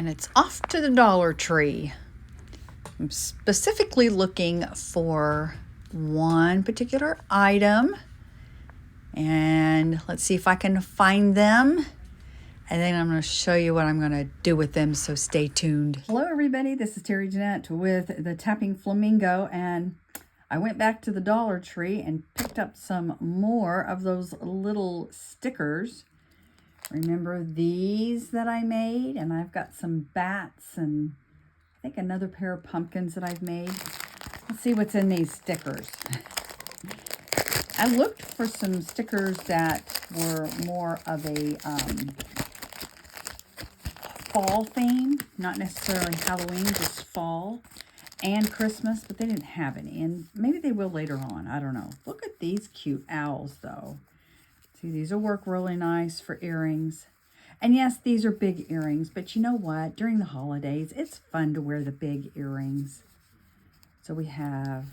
and it's off to the Dollar Tree. I'm specifically looking for one particular item, and let's see if I can find them, and then I'm going to show you what I'm going to do with them, so stay tuned. Hello everybody, this is Terry Jeanette with the Tapping Flamingo, and I went back to the Dollar Tree and picked up some more of those little stickers. Remember these that I made? And I've got some bats and I think another pair of pumpkins that I've made. Let's see what's in these stickers. I looked for some stickers that were more of a fall theme, not necessarily Halloween, just fall and Christmas, but they didn't have any, and maybe they will later on. I don't know. Look at these cute owls though. See, these will work really nice for earrings. And yes, these are big earrings, but you know what? During the holidays, it's fun to wear the big earrings. So we have,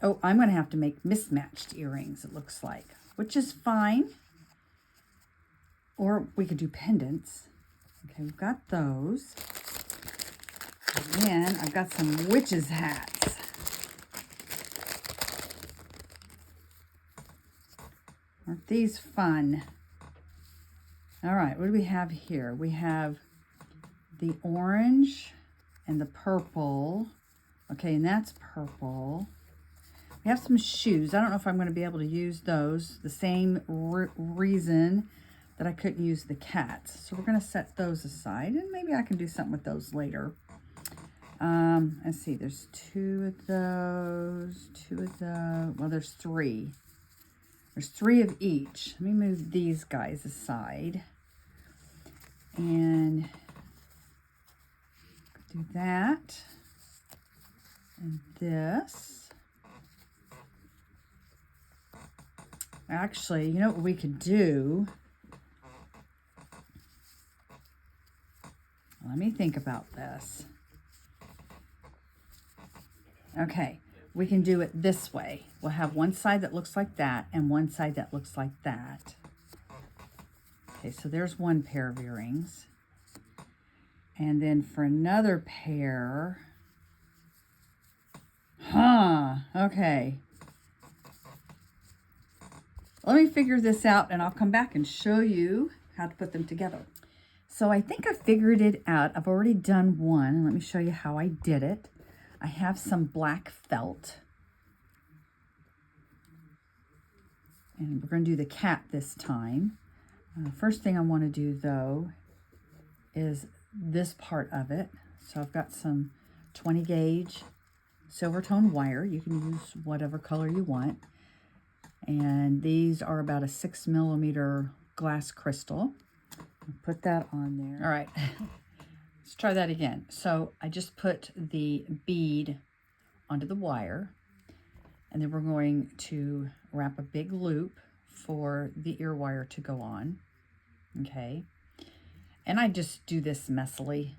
oh, I'm going to have to make mismatched earrings, it looks like, which is fine. Or we could do pendants. Okay, we've got those. And then I've got some witches' hats. Aren't these fun? All right, what do we have here? We have the orange and the purple. Okay, and that's purple. We have some shoes. I don't know if I'm going to be able to use those. The same reason that I couldn't use the cats. So we're going to set those aside, and maybe I can do something with those later. Let's see, there's two of those, well, there's three. There's three of each. Let me move these guys aside. And do that. And this. Actually, you know what we could do? Let me think about this. Okay, we can do it this way. We'll have one side that looks like that and one side that looks like that. Okay, so there's one pair of earrings. And then for another pair, okay. Let me figure this out and I'll come back and show you how to put them together. So I think I figured it out. I've already done one. Let me show you how I did it. I have some black felt. And we're going to do the cat this time. First thing I want to do, though, is this part of it. So I've got some 20 gauge silver tone wire. You can use whatever color you want. And these are about a 6 millimeter glass crystal. Put that on there. All right. Let's try that again. So I just put the bead onto the wire, and then we're going to wrap a big loop for the ear wire to go on. Okay. And I just do this messily.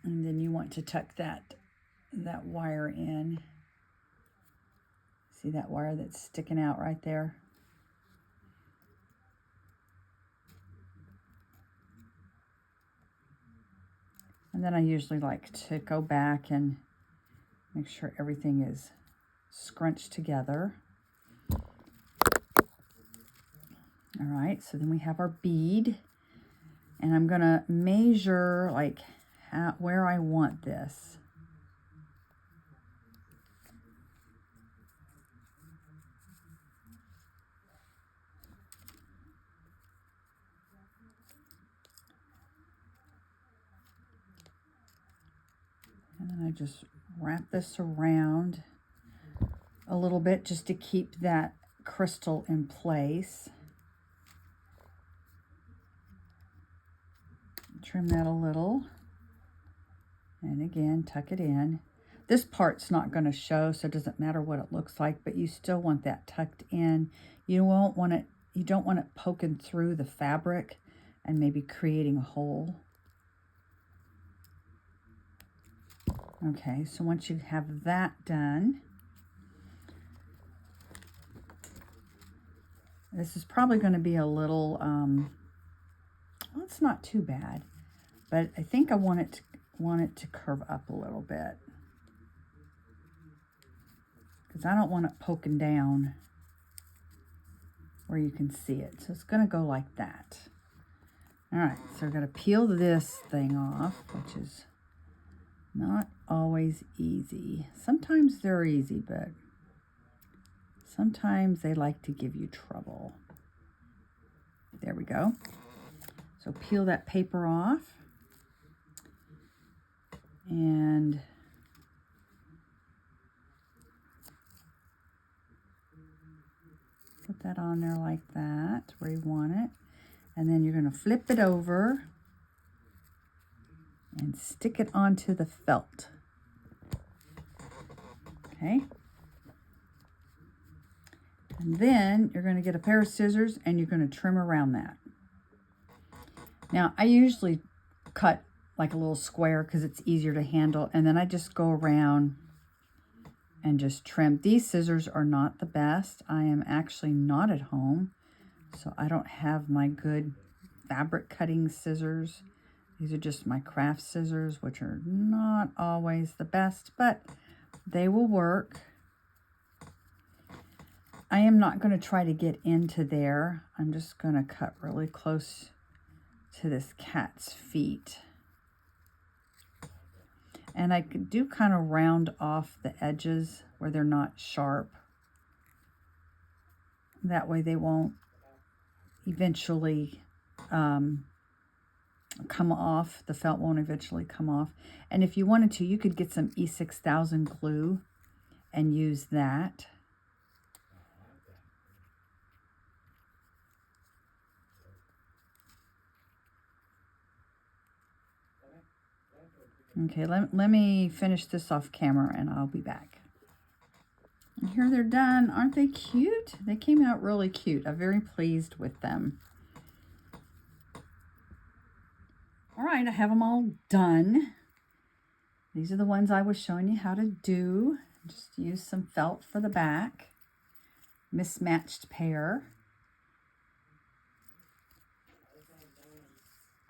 And then you want to tuck that wire in. See that wire that's sticking out right there? And then I usually like to go back and make sure everything is scrunched together. All right, so then we have our bead. And I'm gonna measure like where I want this. And then I just wrap this around a little bit just to keep that crystal in place. Trim that a little. And again, tuck it in. This part's not going to show, so it doesn't matter what it looks like, but you still want that tucked in. You don't want it poking through the fabric and maybe creating a hole. Okay, so once you have that done, This is probably going to be a little, well, it's not too bad, but I think I want it to curve up a little bit, because I don't want it poking down where you can see it. So it's going to go like that. All right, so we're going to peel this thing off, which is not always easy. Sometimes they're easy, but sometimes they like to give you trouble. There we go. So peel that paper off and put that on there like that, where you want it. And then you're going to flip it over and stick it onto the felt. Okay. And then you're going to get a pair of scissors and you're going to trim around that. Now, I usually cut like a little square because it's easier to handle. And then I just go around and just trim. These scissors are not the best. I am actually not at home, so I don't have my good fabric cutting scissors. These are just my craft scissors, which are not always the best, but they will work. I am not going to try to get into there. I'm just going to cut really close to this cat's feet. And I could do kind of round off the edges where they're not sharp. That way they won't eventually come off. The felt won't eventually come off. And if you wanted to, you could get some E6000 glue and use that. Okay, let me finish this off camera and I'll be back. And here they're done. Aren't they cute? They came out really cute. I'm very pleased with them. All right, I have them all done. These are the ones I was showing you how to do. Just use some felt for the back. Mismatched pair.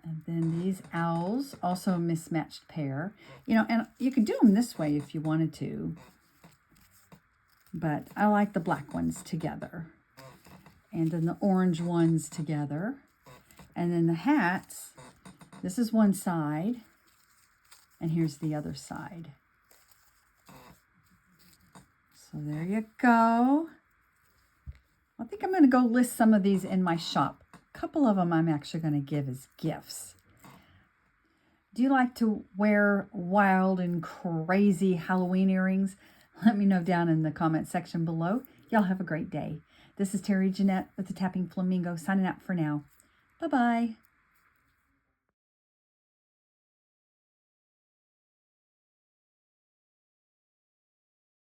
And then these owls, also a mismatched pair. You know, and you could do them this way if you wanted to. But I like the black ones together. And then the orange ones together. And then the hats, this is one side. And here's the other side. So there you go. I think I'm going to go list some of these in my shop. A couple of them I'm actually going to give as gifts. Do you like to wear wild and crazy Halloween earrings? Let me know down in the comment section below. Y'all have a great day. This is Terry Jeanette with the Tapping Flamingo signing out for now. Bye-bye.